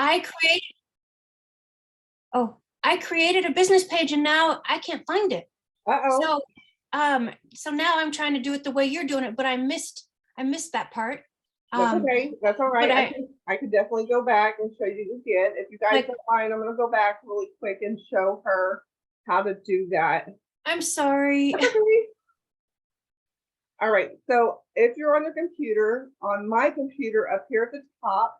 I created, oh, I created a business page and now I can't find it. Uh-oh. So now I'm trying to do it the way you're doing it, but I missed that part. That's okay. That's all right. but I could definitely go back and show you again. If you guys Like- don't mind, I'm gonna go back really quick and show her how to do that. I'm sorry. That's okay. All right, so if you're on the computer, on my computer up here at the top,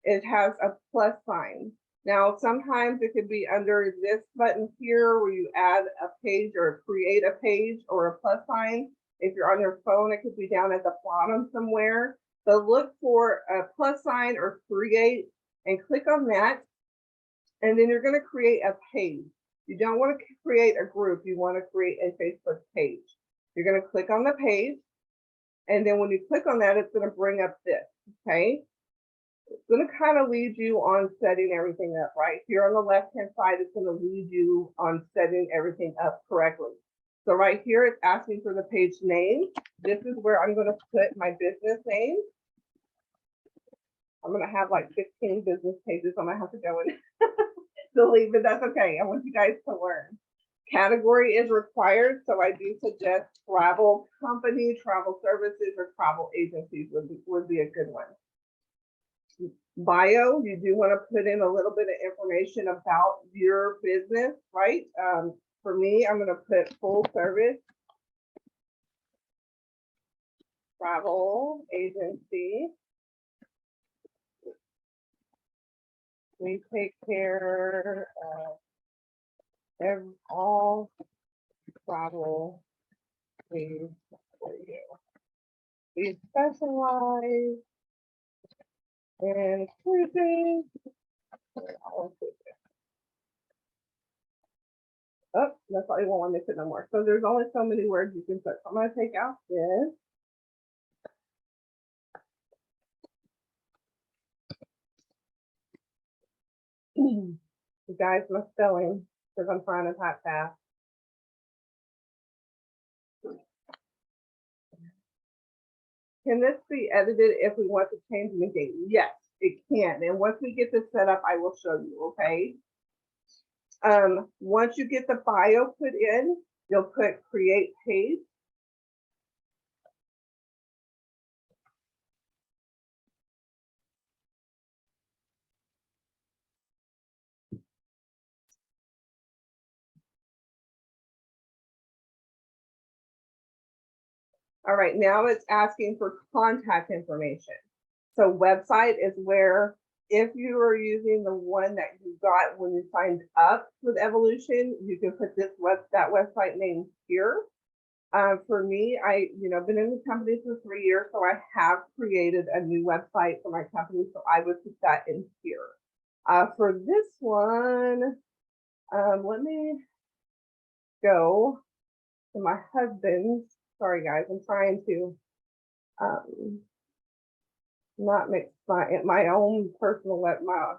it has a plus sign. Now, sometimes it could be under this button here where you add a page or create a page or a plus sign. If you're on your phone, it could be down at the bottom somewhere. So look for a plus sign or create and click on that. And then you're going to create a page. You don't want to create a group. You want to create a Facebook page. You're going to click on the page. And then when you click on that, it's going to bring up this. Okay. It's going to kind of lead you on setting everything up, right? Here on the left-hand side, it's going to lead you on setting everything up correctly. So right here, it's asking for the page name. This is where I'm going to put my business name. I'm going to have like 15 business pages. I'm going to have to go and delete, but that's okay. I want you guys to learn. Category is required, so I do suggest travel company, travel services, or travel agencies would be a good one. Bio, you do want to put in a little bit of information about your business, right? For me, I'm going to put full service travel agency. We take care of all travel needs for you. We specialize in cruising. Oh, that's why you won't want me to put no more. So there's only so many words you can put. So I'm going to take out this. You guys must spelling because I'm trying to type fast. Can this be edited if we want to change anything? Yes, it can. And once we get this set up, I will show you, okay? Once you get the bio put in, you'll put create page. All right, now it's asking for contact information. So website is where, if you are using the one that you got when you signed up with Evolution, you can put that website name here. For me, been in the company for 3 years, so I have created a new website for my company, so I would put that in here. For this one, let me go to my husband's. Sorry, guys, I'm trying to not mix my own personal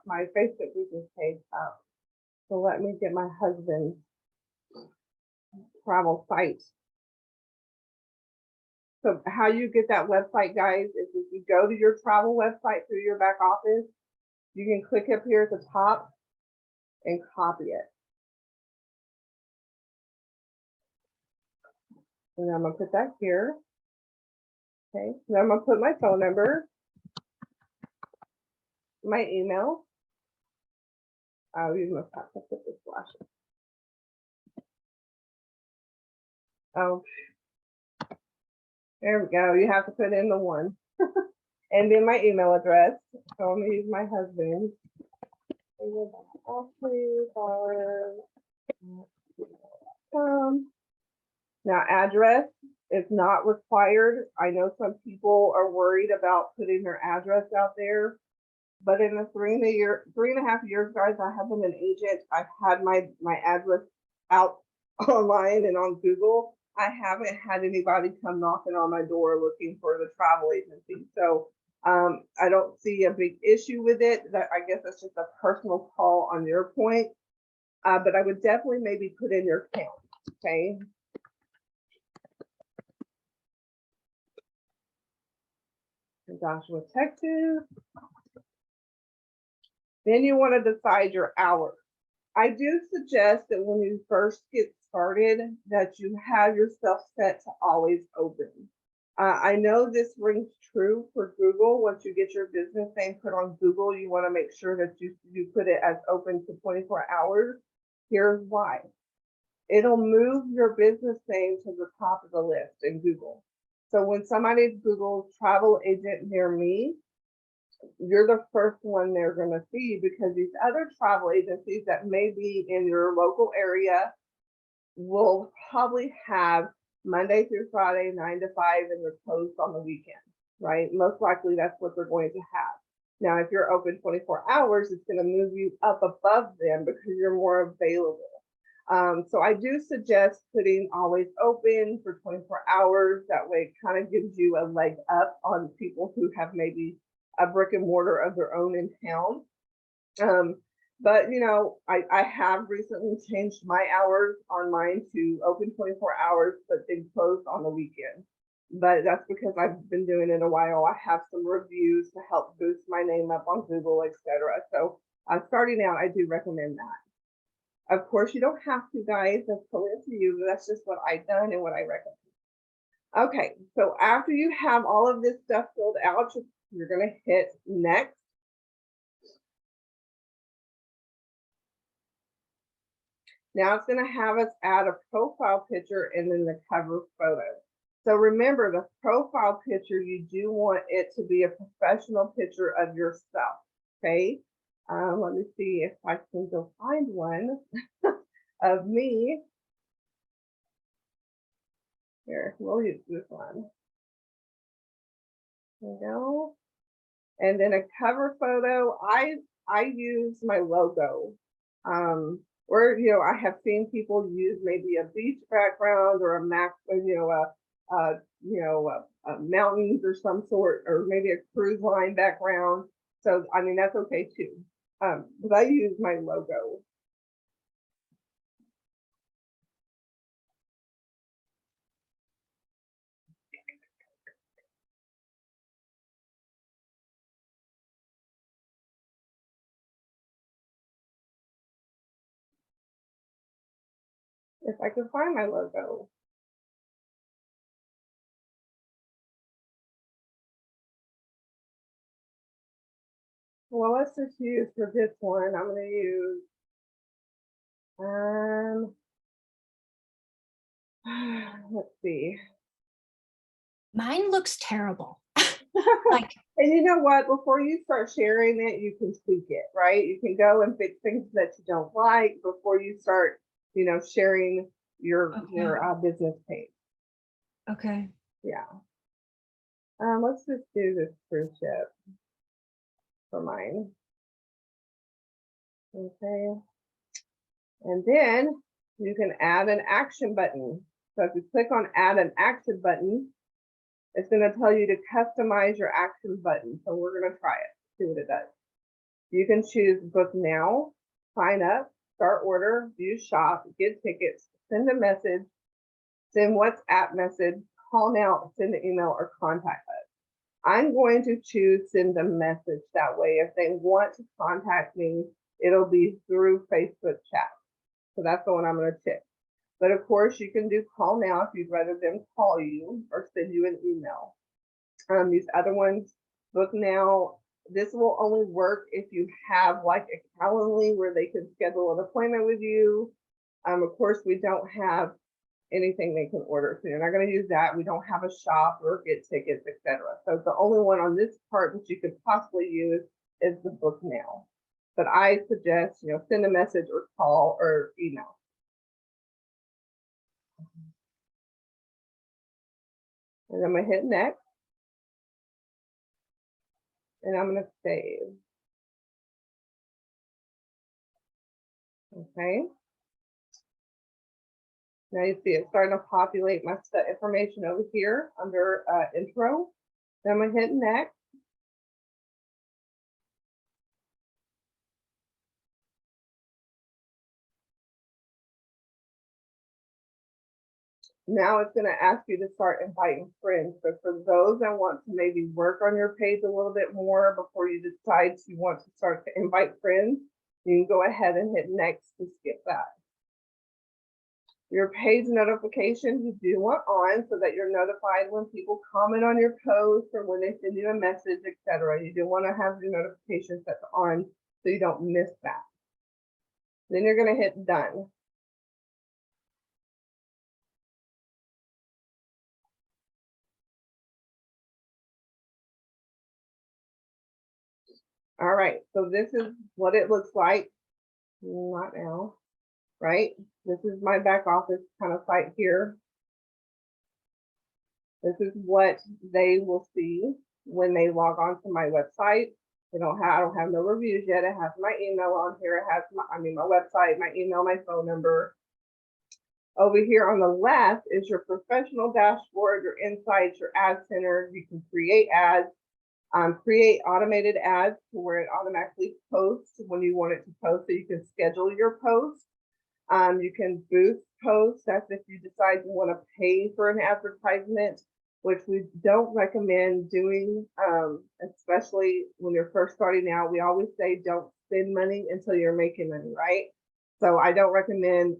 my Facebook business page up. So let me get my husband's travel site. So how you get that website, guys, is if you go to your travel website through your back office, you can click up here at the top and copy it. And I'm gonna put that here. Okay, then I'm gonna put my phone number, my email. You must have to put this flash. Oh, there we go. You have to put in the one. And then my email address. So I'm gonna use my husband's. Now address is not required. I know some people are worried about putting their address out there, but in the 3.5 years, guys, I have been an agent. I've had my address out online and on Google. I haven't had anybody come knocking on my door looking for the travel agency. So I don't see a big issue with it. I guess that's just a personal call on your point. But I would definitely maybe put in your count, okay? Joshua, Texas. Then you want to decide your hours. I do suggest that when you first get started, that you have yourself set to always open. I know this rings true for Google. Once you get your business name put on Google, you want to make sure that you put it as open to 24 hours. Here's why. It'll move your business name to the top of the list in Google. So when somebody Googles travel agent near me, you're the first one they're going to see, because these other travel agencies that may be in your local area will probably have Monday through Friday, 9 to 5, and they're closed on the weekend, right? Most likely that's what they're going to have. Now, if you're open 24 hours, it's going to move you up above them because you're more available. So I do suggest putting always open for 24 hours. That way it kind of gives you a leg up on people who have maybe a brick and mortar of their own in town. But you know, I have recently changed my hours on mine to open 24 hours, but then closed on the weekend. But that's because I've been doing it a while. I have some reviews to help boost my name up on Google, etc. So starting out, I do recommend that. Of course, you don't have to, guys. That's totally up to you. That's just what I've done and what I recommend. Okay, so after you have all of this stuff filled out, you're going to hit next. Now it's going to have us add a profile picture and then the cover photo. So remember, the profile picture, you do want it to be a professional picture of yourself, okay? Let me see if I can go find one of me. Here, we'll use this one. There we go. And then a cover photo, I use my logo. Or, you know, I have seen people use maybe a beach background or a mountains or some sort, or maybe a cruise line background. So, I mean, that's okay too. But I use my logo. If I can find my logo. Well, let's just use for this one, I'm going to use, let's see. Mine looks terrible. Like, and you know what? Before you start sharing it, you can tweak it, right? You can go and fix things that you don't like before you start, you know, sharing your business page. Okay. Yeah. Let's just do this cruise ship for mine. Okay. And then you can add an action button. So if you click on add an action button, it's going to tell you to customize your action button. So we're going to try it, see what it does. You can choose book now, sign up, start order, view shop, get tickets, send a message, send WhatsApp message, call now, send an email, or contact us. I'm going to choose send a message. That way, if they want to contact me, it'll be through Facebook chat. So that's the one I'm going to tick. But of course, you can do call now if you'd rather them call you or send you an email. These other ones, book now, this will only work if you have like a Calendly where they can schedule an appointment with you. Of course, we don't have anything they can order, so you're not going to use that. We don't have a shop or get tickets, etc. So the only one on this part that you could possibly use is the book now. But I suggest, you know, send a message or call or email. And I'm going to hit next. And I'm going to save. Okay. Now you see it's starting to populate my information over here under intro. Then I'm going to hit next. Now it's going to ask you to start inviting friends. So for those that want to maybe work on your page a little bit more before you decide you want to start to invite friends, you can go ahead and hit next to skip that. Your page notifications you do want on so that you're notified when people comment on your post or when they send you a message, etc. You do want to have your notifications set on so you don't miss that. Then you're going to hit done. All right, so this is what it looks like. Not now, right? This is my back office kind of site here. This is what they will see when they log on to my website. I don't have no reviews yet. It has my email on here. It has my website, my email, my phone number. Over here on the left is your professional dashboard, your insights, your ad center. You can create ads, create automated ads to where it automatically posts when you want it to post, so you can schedule your post. You can boost posts. That's if you decide you want to pay for an advertisement, which we don't recommend doing, especially when you're first starting out. We always say don't spend money until you're making money, right? So I don't recommend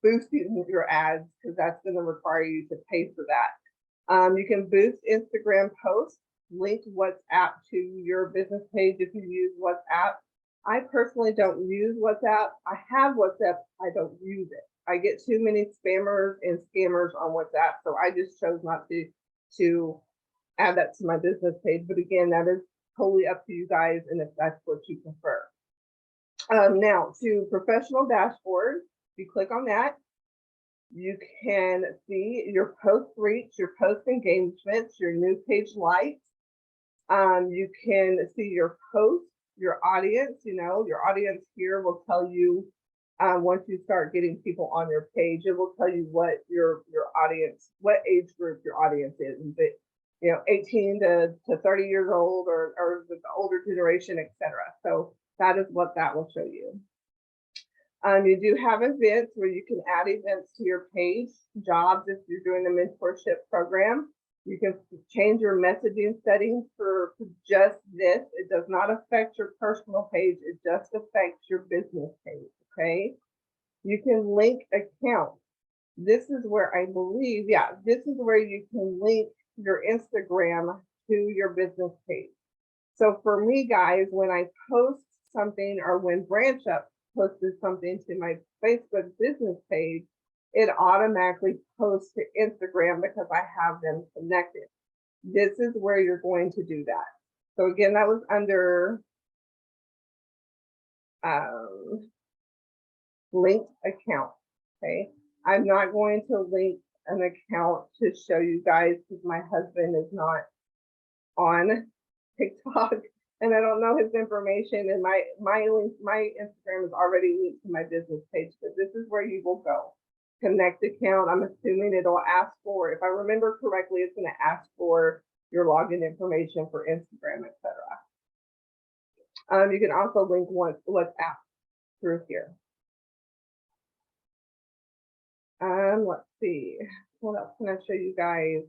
boosting your ads because that's going to require you to pay for that. You can boost Instagram posts, link WhatsApp to your business page if you use WhatsApp. I personally don't use WhatsApp. I have WhatsApp, I don't use it. I get too many spammers and scammers on WhatsApp, so I just chose not to add that to my business page. But again, that is totally up to you guys and if that's what you prefer. Now to professional dashboard, you click on that. You can see your post reach, your post engagements, your new page likes. You can see your posts, your audience. Your audience here will tell you once you start getting people on your page, it will tell you what your audience, what age group your audience is. Is it 18 to 30 years old or the older generation, etc. So that is what that will show you. You do have events where you can add events to your page, jobs if you're doing a mentorship program. You can change your messaging settings for just this. It does not affect your personal page. It just affects your business page, okay? You can link accounts. This is where I believe, this is where you can link your Instagram to your business page. So for me, guys, when I post something or when BranchUp posted something to my Facebook business page, it automatically posts to Instagram because I have them connected. This is where you're going to do that. So again, that was under linked account. Okay, I'm not going to link an account to show you guys because my husband is not on TikTok and I don't know his information, and my Instagram is already linked to my business page. So this is where you will go. Connect account. I'm assuming it'll ask for, if I remember correctly, it's going to ask for your login information for Instagram, etc. You can also link WhatsApp through here. Let's see. What else can I show you guys?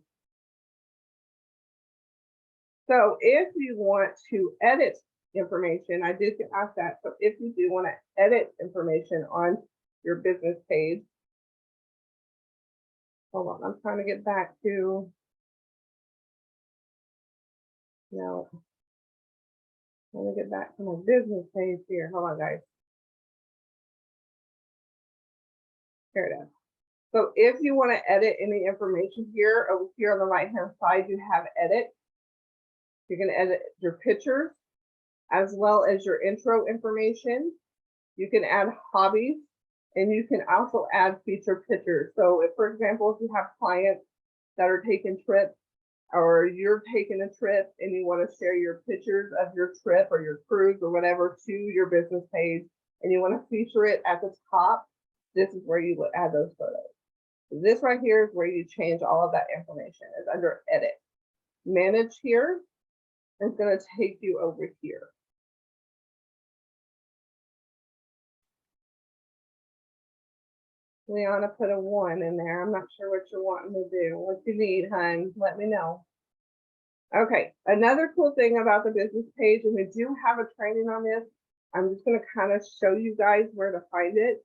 So if you want to edit information, I did ask that. So if you do want to edit information on your business page, hold on, I'm trying to get back to, no, let me get back to my business page here. Hold on, guys. Here it is. So if you want to edit any information here, over here on the right-hand side, you have edit. You can edit your pictures as well as your intro information. You can add hobbies, and you can also add featured pictures. So if, for example, if you have clients that are taking trips or you're taking a trip and you want to share your pictures of your trip or your cruise or whatever to your business page and you want to feature it at the top, this is where you would add those photos. This right here is where you change all of that information. It's under edit. Manage here. It's going to take you over here. Liana put a 1 in there. I'm not sure what you're wanting to do. What you need, hun, let me know. Okay, another cool thing about the business page, and we do have a training on this. I'm just gonna kind of show you guys where to find it.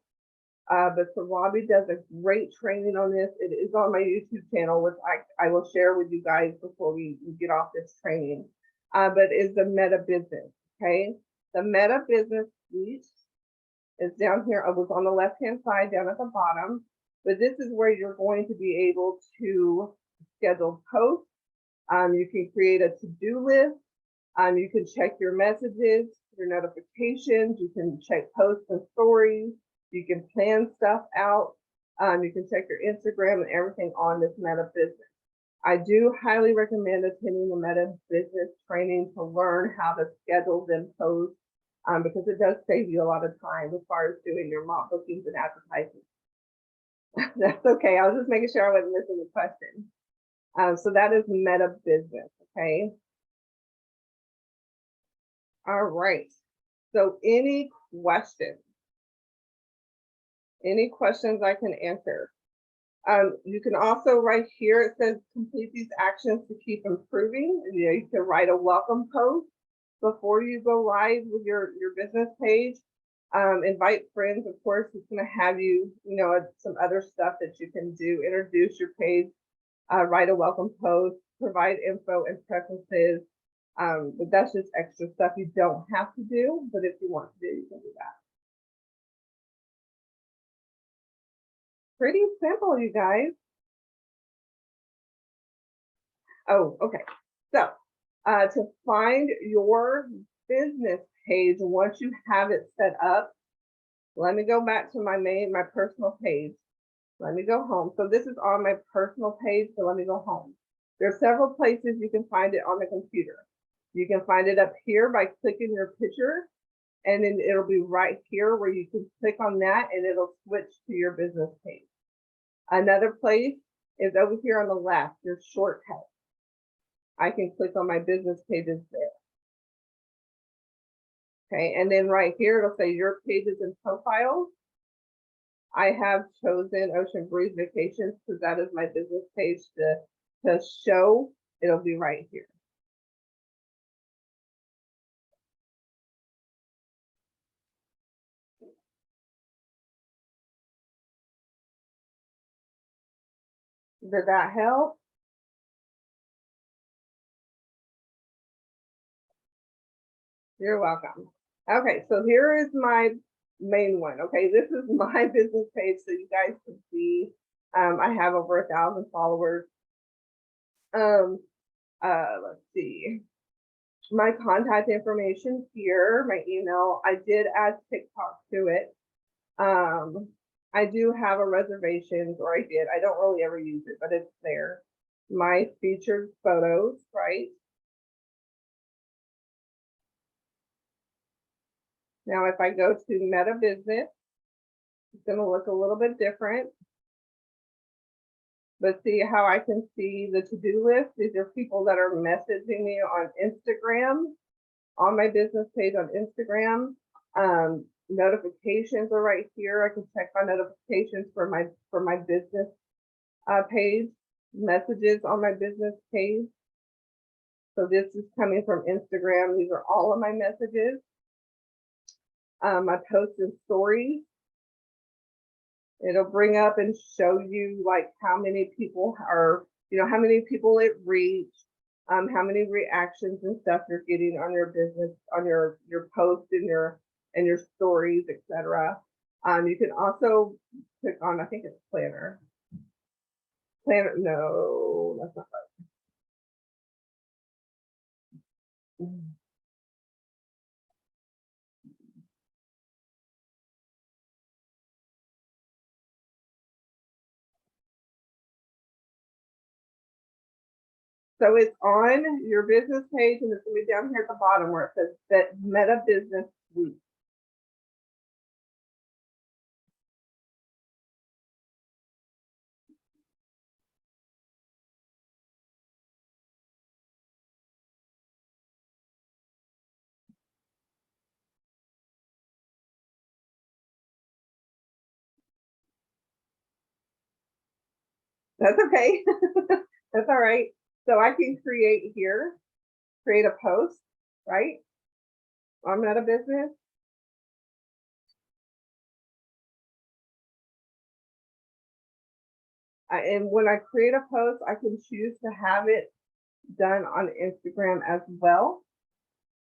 But Sarabi does a great training on this. It is on my YouTube channel, which I will share with you guys before we get off this training. But is the Meta Business, okay? The Meta Business Suite is down here. It was on the left-hand side down at the bottom. But this is where you're going to be able to schedule posts. You can create a to-do list. You can check your messages, your notifications. You can check posts and stories. You can plan stuff out. You can check your Instagram and everything on this Meta Business. I do highly recommend attending the Meta Business training to learn how to schedule them posts because it does save you a lot of time as far as doing your mock bookings and advertising. That's okay. I was just making sure I wasn't missing the question. So that is Meta Business, okay? All right. So any questions? Any questions I can answer? You can also right here, it says complete these actions to keep improving. And, you can write a welcome post before you go live with your business page. Invite friends, of course, it's going to have you, some other stuff that you can do. Introduce your page, write a welcome post, provide info and preferences. But that's just extra stuff you don't have to do, but if you want to do, you can do that. Pretty simple, you guys. Oh, okay. So to find your business page, once you have it set up, let me go back to my personal page. Let me go home. So this is on my personal page, so let me go home. There are several places you can find it on the computer. You can find it up here by clicking your picture, and then it'll be right here where you can click on that and it'll switch to your business page. Another place is over here on the left, your shortcut. I can click on my business pages there. Okay, and then right here, it'll say your pages and profiles. I have chosen Ocean Breeze Vacations because that is my business page to show. It'll be right here. Did that help? You're welcome. Okay, so here is my main one. Okay, this is my business page, so you guys can see. I have over 1,000 followers. Let's see. My contact information here, my email. I did add TikTok to it. I do have a reservations, or I did. I don't really ever use it, but it's there. My featured photos, right? Now, if I go to Meta Business, it's going to look a little bit different. But see how I can see the to-do list? These are people that are messaging me on Instagram, on my business page on Instagram. Notifications are right here. I can check my notifications for my business page, messages on my business page. So this is coming from Instagram. These are all of my messages. My posts and stories. It'll bring up and show you like how many people are, how many people it reached, how many reactions and stuff you're getting on your business, on your posts and your stories, etc. You can also click on, I think it's Planner. Planner, no, that's not right. So it's on your business page, and it's going to be down here at the bottom where it says that Meta Business Suite. That's okay. That's all right. So I can create here, create a post, right? On Meta Business. And when I create a post, I can choose to have it done on Instagram as well.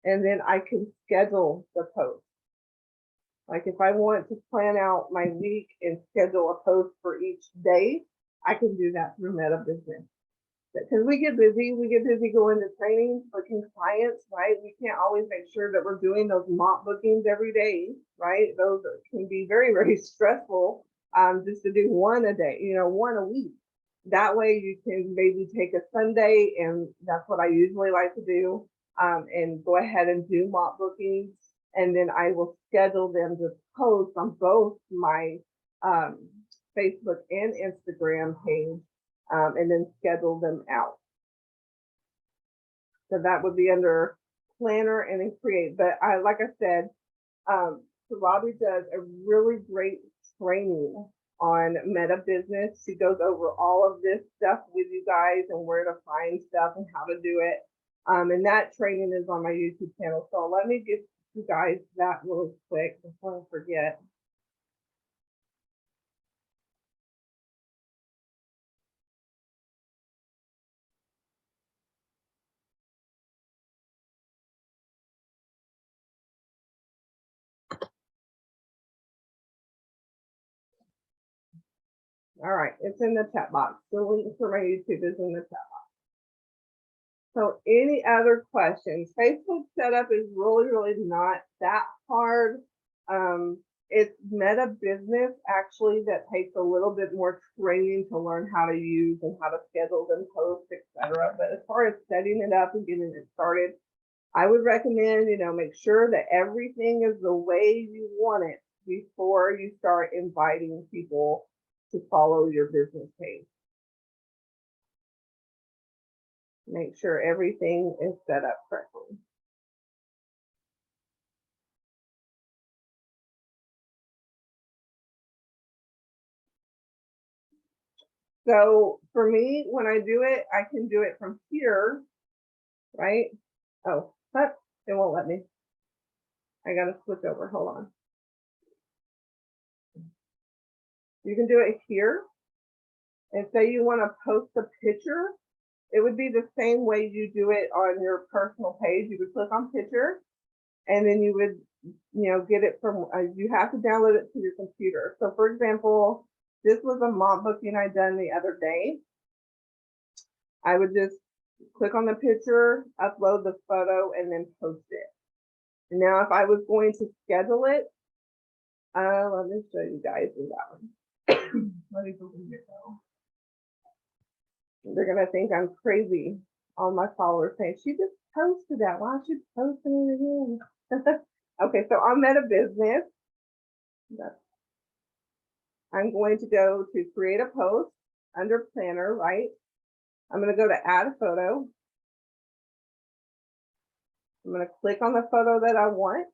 And then I can schedule the post. Like if I want to plan out my week and schedule a post for each day, I can do that through Meta Business. Because we get busy going to trainings, booking clients, right? We can't always make sure that we're doing those mock bookings every day, right? Those can be very, very stressful. Just to do one a day, one a week. That way you can maybe take a Sunday, and that's what I usually like to do, and go ahead and do mock bookings. And then I will schedule them to post on both my Facebook and Instagram page, and then schedule them out. So that would be under planner and then create. But like I said, Robbie does a really great training on Meta Business. She goes over all of this stuff with you guys and where to find stuff and how to do it. And that training is on my YouTube channel. So let me give you guys that really quick before I forget. All right, it's in the chat box. The link for my YouTube is in the chat box. So any other questions? Facebook setup is really not that hard. It's Meta Business actually that takes a little bit more training to learn how to use and how to schedule them, posts, etc. But as far as setting it up and getting it started, I would recommend, make sure that everything is the way you want it before you start inviting people to follow your business page. Make sure everything is set up correctly. So for me, when I do it, I can do it from here, right? Oh, but it won't let me. I got to switch over. Hold on. You can do it here. And say you want to post a picture, it would be the same way you do it on your personal page. You would click on picture, and then you would, get it from, you have to download it to your computer. So for example, this was a mock booking I done the other day. I would just click on the picture, upload the photo, and then post it. And now if I was going to schedule it, let me show you guys in that one. Let me open it though. They're gonna think I'm crazy. All my followers saying, she just posted that. Why don't you post it again? Okay, so on Meta Business, I'm going to go to create a post under planner, right? I'm going to go to add a photo. I'm going to click on the photo that I want.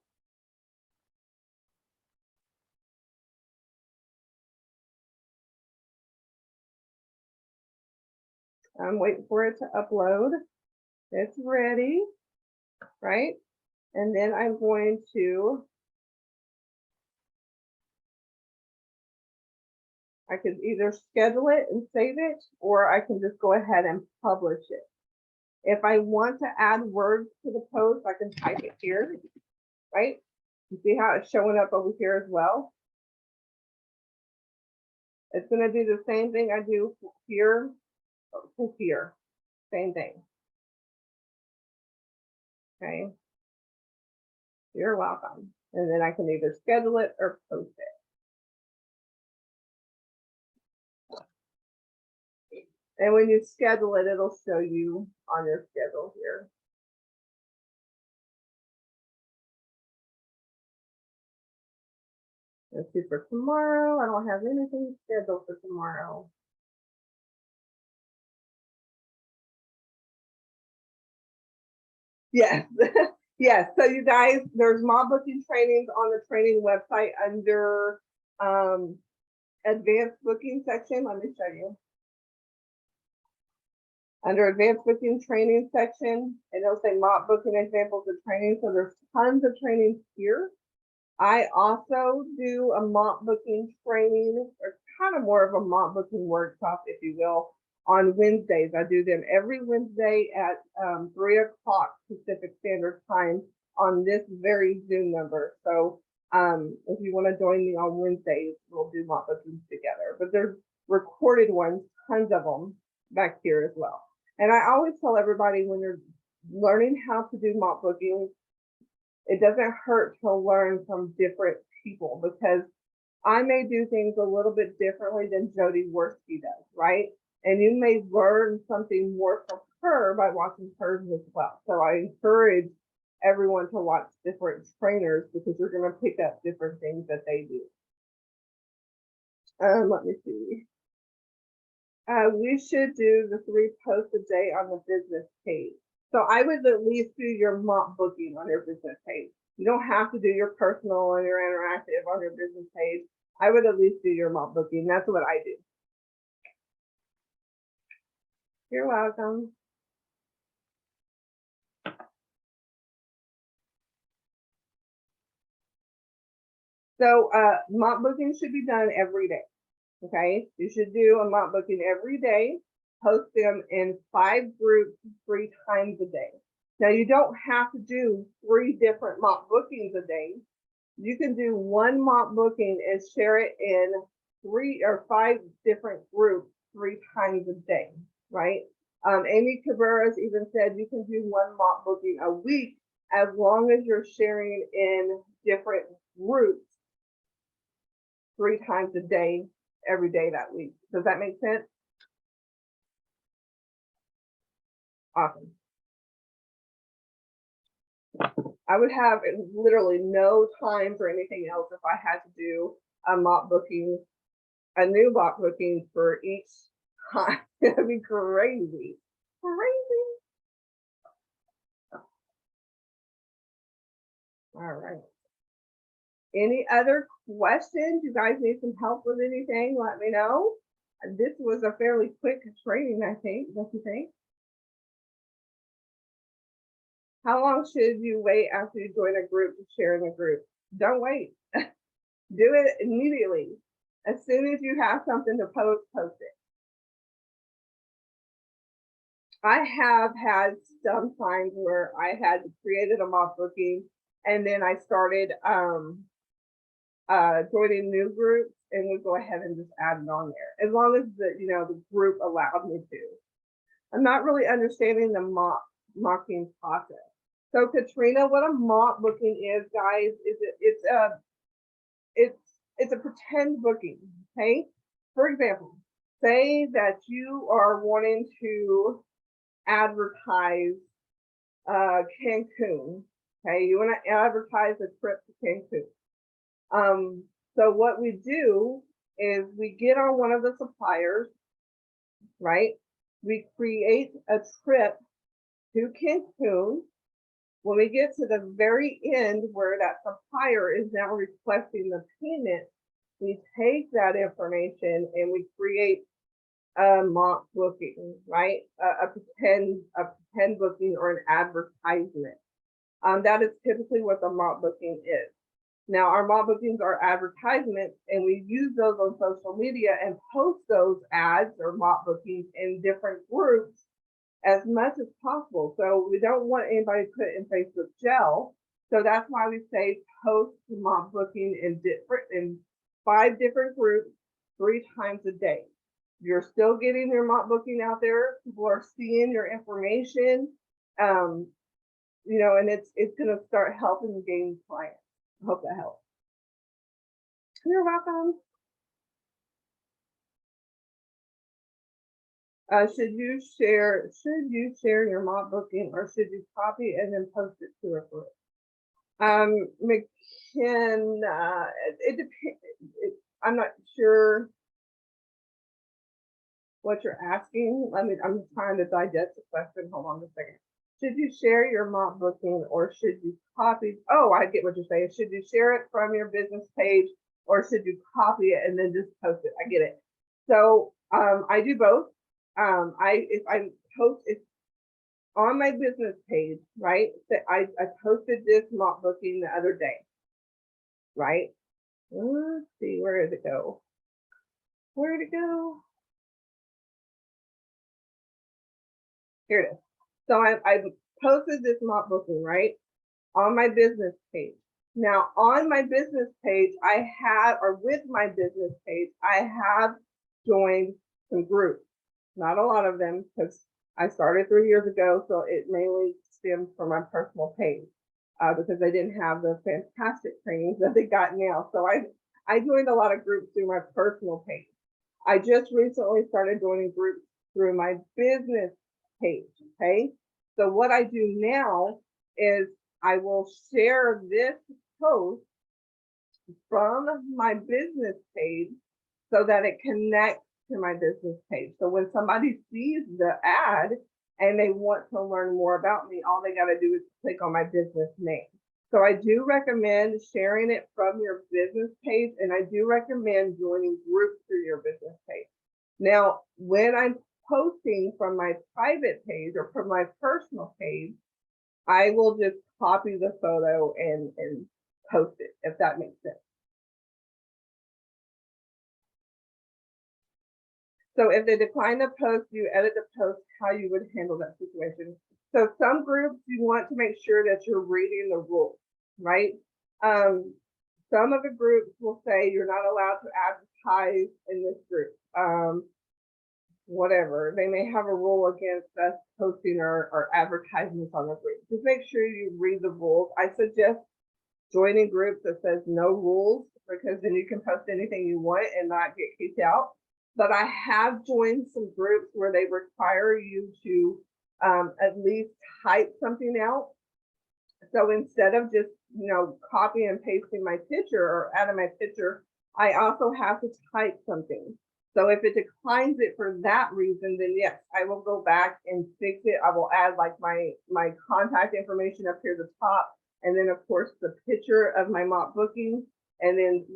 I'm waiting for it to upload. It's ready, right? And then I'm going to, I could either schedule it and save it, or I can just go ahead and publish it. If I want to add words to the post, I can type it here, right? You see how it's showing up over here as well? It's going to do the same thing I do here to here. Same thing. Okay. You're welcome. And then I can either schedule it or post it. And when you schedule it, it'll show you on your schedule here. Let's see for tomorrow. I don't have anything scheduled for tomorrow. Yes. Yes. So you guys, there's mob booking trainings on the training website under advanced booking section. Let me show you. Under advanced booking training section, and it'll say mock booking examples of training. So there's tons of trainings here. I also do a mock booking training, or kind of more of a mock booking workshop, if you will, on Wednesdays. I do them every Wednesday at 3 o'clock Pacific Standard Time on this very Zoom number. So if you want to join me on Wednesdays, we'll do mock bookings together. But there's recorded ones, tons of them back here as well. And I always tell everybody when you're learning how to do mock bookings, it doesn't hurt to learn from different people, because I may do things a little bit differently than Jody Worski does, right? And you may learn something more from her by watching hers as well. So I encourage everyone to watch different trainers, because you're going to pick up different things that they do. Let me see. We should do the 3 posts a day on the business page. So I would at least do your mock booking on your business page. You don't have to do your personal and your interactive on your business page. I would at least do your mock booking. That's what I do. You're welcome. So mock booking should be done every day. Okay, you should do a mock booking every day. Post them in 5 groups 3 times a day. Now you don't have to do 3 different mock bookings a day. You can do 1 mock booking and share it in 3 or 5 different groups 3 times a day, right? Amy Cabrera's even said you can do 1 mock booking a week, as long as you're sharing in different groups 3 times a day, every day that week. Does that make sense? Awesome. I would have literally no time for anything else if I had to do a mock booking, a new mock booking for each time. It'd be crazy. Crazy. All right. Any other questions? You guys need some help with anything? Let me know. This was a fairly quick training, I think. Don't you think? How long should you wait after you join a group to share in a group? Don't wait. Do it immediately. As soon as you have something to post, post it. I have had some times where I had created a mock booking, and then I started joining new groups, and we go ahead and just add it on there, as long as the group allowed me to. I'm not really understanding the mocking process. So Katrina, what a mock booking is, guys, is it's a pretend booking. Okay, for example, say that you are wanting to advertise Cancun. Okay, you want to advertise a trip to Cancun. So what we do is we get on one of the suppliers, right? We create a trip to Cancun. When we get to the very end where that supplier is now requesting the payment, we take that information and we create a mock booking, right? A pretend booking or an advertisement. That is typically what the mock booking is. Now, our mock bookings are advertisements, and we use those on social media and post those ads or mock bookings in different groups as much as possible. So we don't want anybody to put in Facebook jail. So that's why we say post mock booking in 5 different groups 3 times a day. You're still getting your mock booking out there. People are seeing your information, and it's going to start helping gain clients. I hope that helps. You're welcome. Should you share your mock booking, or should you copy and then post it to a group? McKenna, it depends. I'm not sure what you're asking. I'm trying to digest the question. Hold on a second. Should you share your mock booking, or should you copy? Oh, I get what you're saying. Should you share it from your business page, or should you copy it and then just post it? I get it. So I do both. If I'm post it on my business page, right? That I posted this mop booking the other day, right? Let's see, where did it go? Where did it go? Here it is. So I posted this mop booking, right, on my business page. Now on my business page, I have, or with my business page, I have joined some groups. Not a lot of them, because I started 3 years ago, so it mainly stems from my personal page, because I didn't have the fantastic trainings that they got now. So I joined a lot of groups through my personal page. I just recently started joining groups through my business page, okay? So what I do now is I will share this post from my business page so that it connects to my business page. So when somebody sees the ad and they want to learn more about me, all they got to do is click on my business name. So I do recommend sharing it from your business page, and I do recommend joining groups through your business page. Now, when I'm posting from my private page or from my personal page, I will just copy the photo and post it, if that makes sense. So if they decline the post, you edit the post how you would handle that situation. So some groups, you want to make sure that you're reading the rules, right? Some of the groups will say you're not allowed to advertise in this group. Whatever, they may have a rule against us posting or advertisements on the group. Just make sure you read the rules. I suggest joining groups that says no rules, because then you can post anything you want and not get kicked out. But I have joined some groups where they require you to at least type something out. So instead of just, copy and pasting my picture or adding my picture, I also have to type something. So if it declines it for that reason, then yes, I will go back and fix it. I will add like my contact information up here at the top, and then of course the picture of my mop booking, and then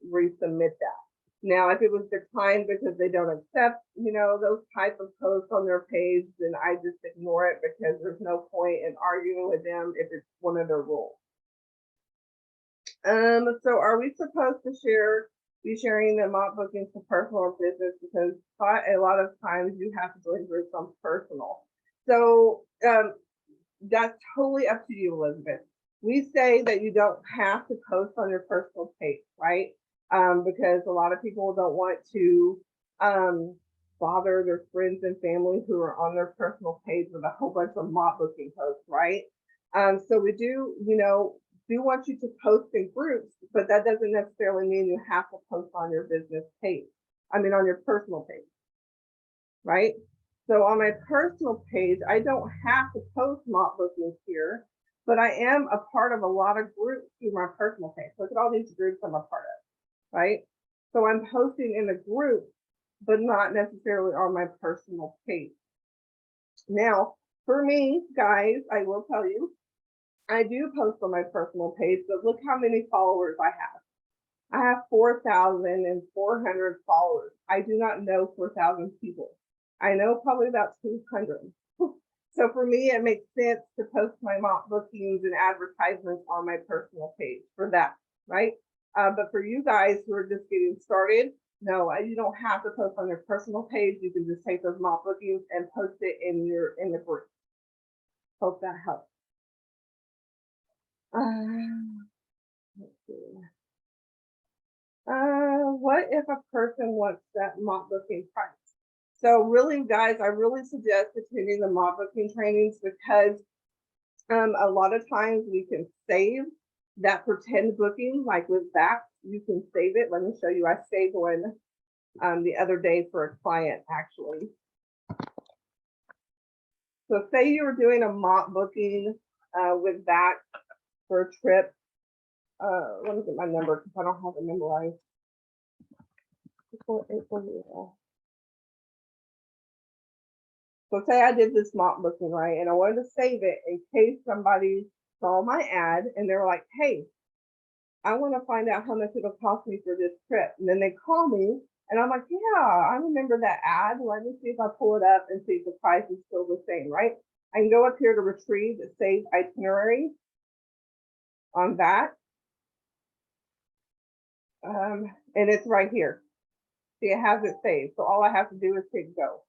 resubmit that. Now, if it was declined because they don't accept, those type of posts on their page, then I just ignore it, because there's no point in arguing with them if it's one of their rules. So are we supposed to be sharing the mop bookings for personal or business? Because a lot of times you have to join groups on personal. So that's totally up to you, Elizabeth. We say that you don't have to post on your personal page, right? Because a lot of people don't want to bother their friends and family who are on their personal page with a whole bunch of mop booking posts, right? So we do want you to post in groups, but that doesn't necessarily mean you have to post on your business page. On your personal page, right? So on my personal page, I don't have to post mop bookings here, but I am a part of a lot of groups through my personal page. Look at all these groups I'm a part of, right? So I'm posting in a group, but not necessarily on my personal page. Now, for me, guys, I will tell you, I do post on my personal page, but look how many followers I have. I have 4,400 followers. I do not know 4,000 people. I know probably about 200. So for me, it makes sense to post my mop bookings and advertisements on my personal page for that, right? But for you guys who are just getting started, no, you don't have to post on your personal page. You can just take those mop bookings and post it in the group. Hope that helps. Let's see. What if a person wants that mop booking price? So really, guys, I really suggest attending the mop booking trainings, because a lot of times we can save that pretend booking, like with that, you can save it. Let me show you. I saved one the other day for a client, actually. So say you were doing a mop booking with that for a trip. Let me get my number because I don't have it memorized. So say I did this mop booking, right? And I wanted to save it in case somebody saw my ad and they're like, hey, I want to find out how much it'll cost me for this trip. And then they call me And I'm like, yeah, I remember that ad. Let me see if I pull it up and see if the price is still the same, right? I can go up here to retrieve the saved itinerary on that. And it's right here. See, it has it saved. So all I have to do is hit go.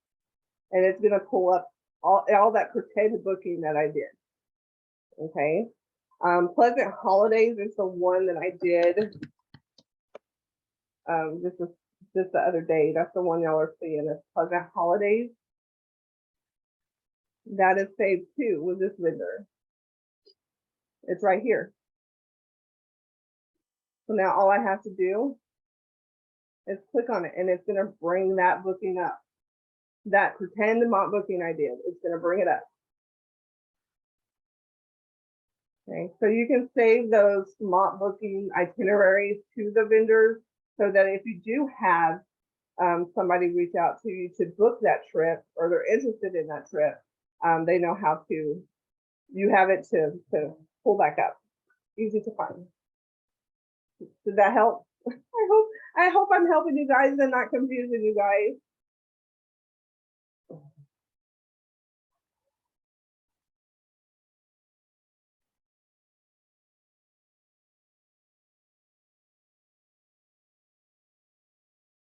And it's gonna pull up all that pretend booking that I did. Okay. Pleasant Holidays is the one that I did just the other day. That's the one y'all are seeing. It's Pleasant Holidays. That is saved too with this vendor. It's right here. So now all I have to do is click on it and it's gonna bring that booking up. That pretend mock booking I did, it's gonna bring it up. Okay, so you can save those mock booking itineraries to the vendors so that if you do have somebody reach out to you to book that trip or they're interested in that trip, they know how to, you have it to pull back up. Easy to find. Did that help? I hope I'm helping you guys and not confusing you guys.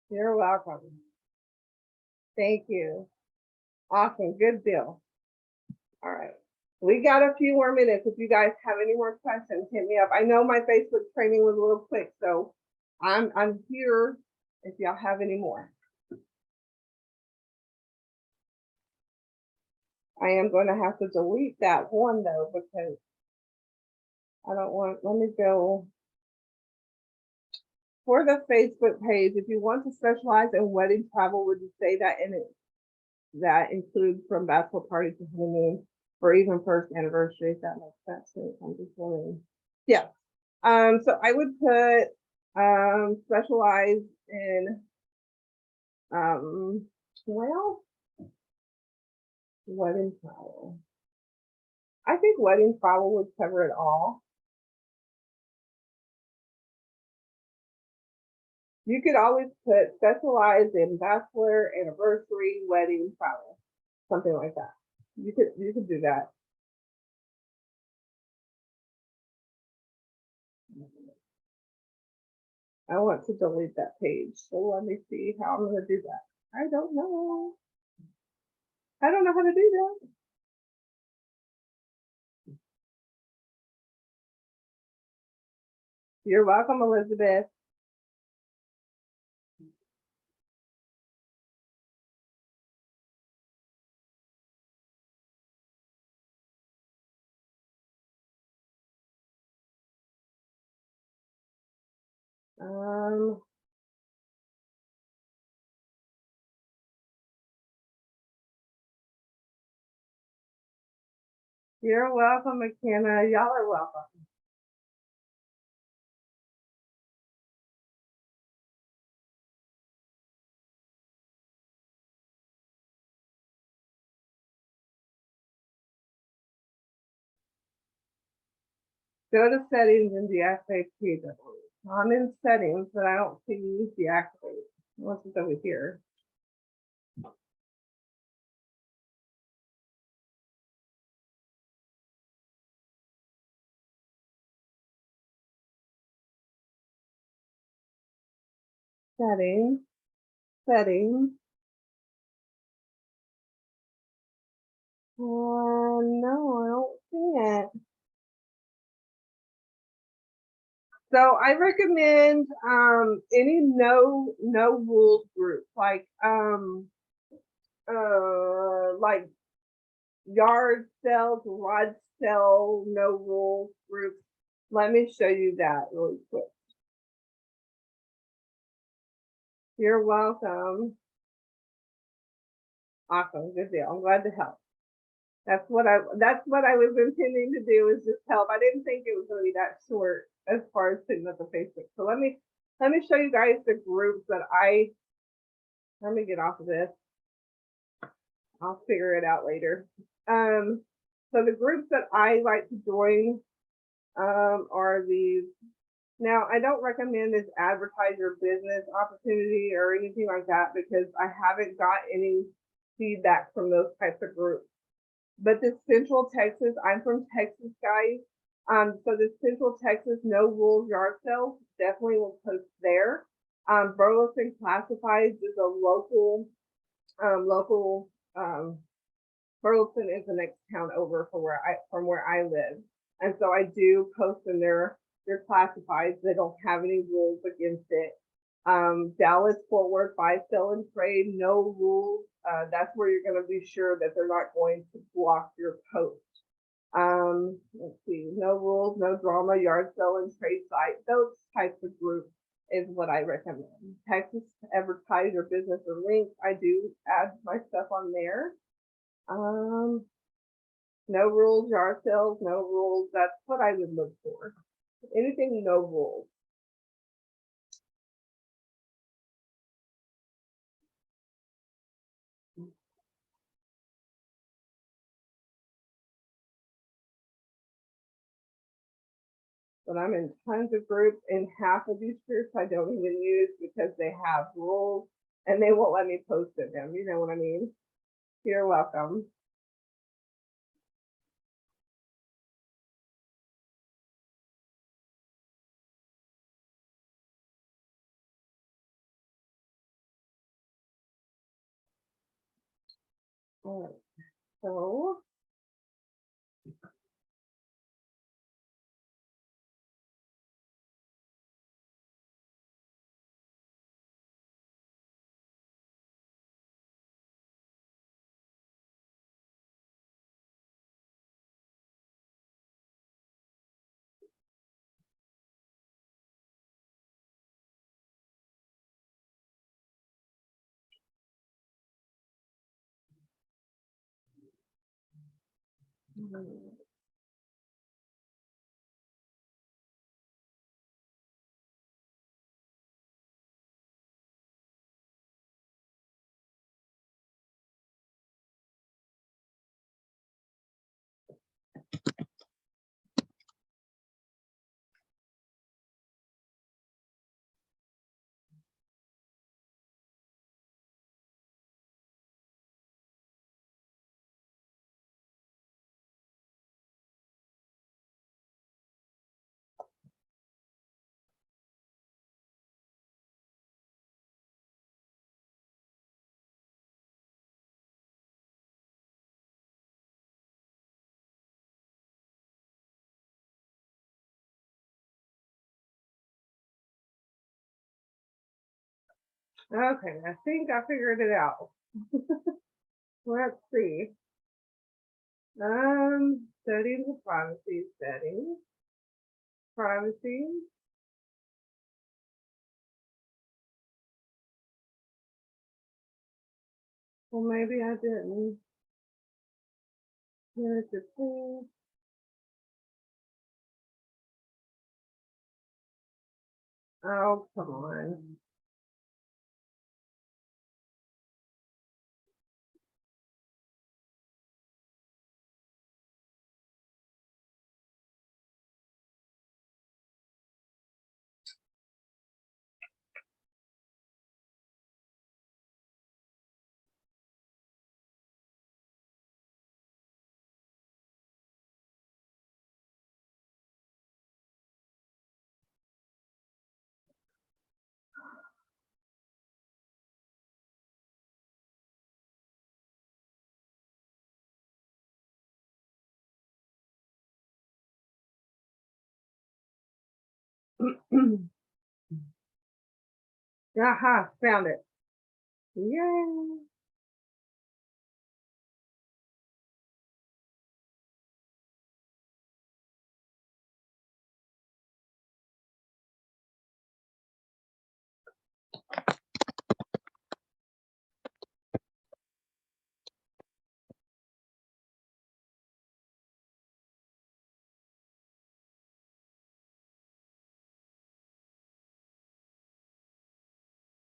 You're welcome. Thank you. Awesome. Good deal. All right. We got a few more minutes. If you guys have any more questions, hit me up. I know my Facebook training was a little quick, so I'm here if y'all have any more. I am going to have to delete that one though, because I don't want, let me go. For the Facebook page, if you want to specialize in wedding travel, would you say that in it? That includes from bachelor party to honeymoon or even first anniversary, if that makes sense. I'm just wondering. Yeah. So I would put specialize in well, wedding travel. I think wedding travel would cover it all. You could always put specialize in bachelor, anniversary, wedding travel, something like that. You could do that. I want to delete that page. So let me see how I'm going to do that. I don't know. I don't know how to do that. You're welcome, Elizabeth. You're welcome, McKenna. Y'all are welcome. Go to settings and deactivate PW. I'm in settings, but I don't see deactivate. Unless it's over here. Settings. Settings. No, I don't see it. So I recommend any no rules group like yard sales, garage sale, no rules groups. Let me show you that really quick. You're welcome. Awesome, good deal. I'm glad to help. That's what I was intending to do, is just help. I didn't think it was going to be that short as far as putting up the Facebook. So let me show you guys the groups that let me get off of this. I'll figure it out later. So the groups that I like to join are these Now, I don't recommend this advertise your business opportunity or anything like that because I haven't got any feedback from those types of groups. But this Central Texas, I'm from Texas, guys. So this Central Texas No Rules Yard Sale definitely will post there. Burleson Classifieds is a local. Burleson is the next town over from where I live, and so I do post in their classifieds. They don't have any rules against it. Dallas Fort Worth Buy Sell and Trade, no rules. That's where you're going to be sure that they're not going to block your post. Let's see, no rules, no drama, yard sale and trade site. Those types of groups is what I recommend. Texas Advertise Your Business or Links, I do add my stuff on there. No rules, yard sales, no rules. That's what I would look for. Anything no rules. But I'm in tons of groups, and half of these groups I don't even use because they have rules and they won't let me post in them. You know what I mean? You're welcome. All right, so okay, I think I figured it out. Let's see. Settings of privacy settings. Privacy. Well, maybe I didn't. Here's the thing. Oh, come on. Aha, found it. Yay.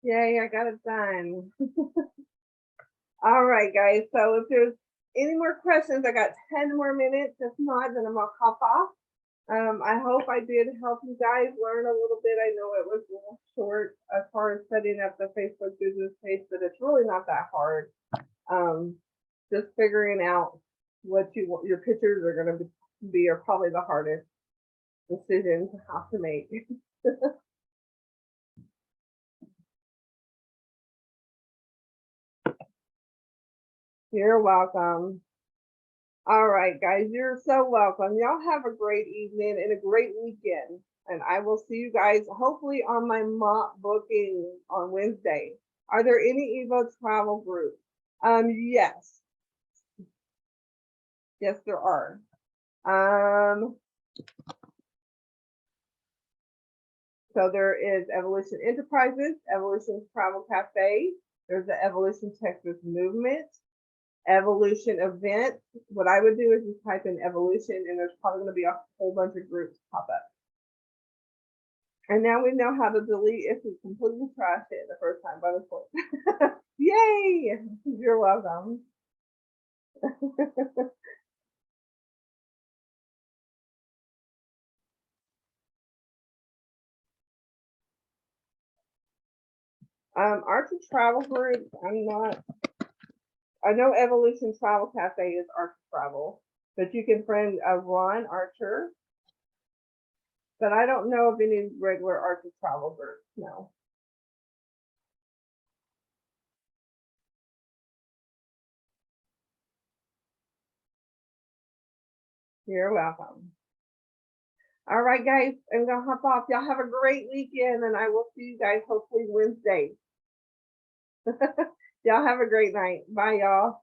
Yay, I got it done. All right, guys. So if there's any more questions, I got 10 more minutes. If not, then I'm gonna hop off. I hope I did help you guys learn a little bit. I know it was a little short as far as setting up the Facebook business page, but it's really not that hard. Just figuring out what you want, your pictures are going to be are probably the hardest decision to have to make. You're welcome. All right, guys, you're so welcome. Y'all have a great evening and a great weekend. And I will see you guys hopefully on my mock booking on Wednesday. Are there any Evo travel groups? Yes. Yes, there are. So there is Evolution Enterprises, Evolution Travel Cafe. There's the Evolution Texas Movement, Evolution Events. What I would do is just type in Evolution, and there's probably going to be a whole bunch of groups pop up. And now we know how to delete if we completely trash it the first time by mistake. Yay! You're welcome. Archer Travel Group, I know Evolution Travel Cafe is Archer Travel, but you can friend Ron Archer. But I don't know of any regular Archer Travel groups, no. You're welcome. All right, guys, I'm gonna hop off. Y'all have a great weekend, and I will see you guys hopefully Wednesday. Y'all have a great night. Bye, y'all.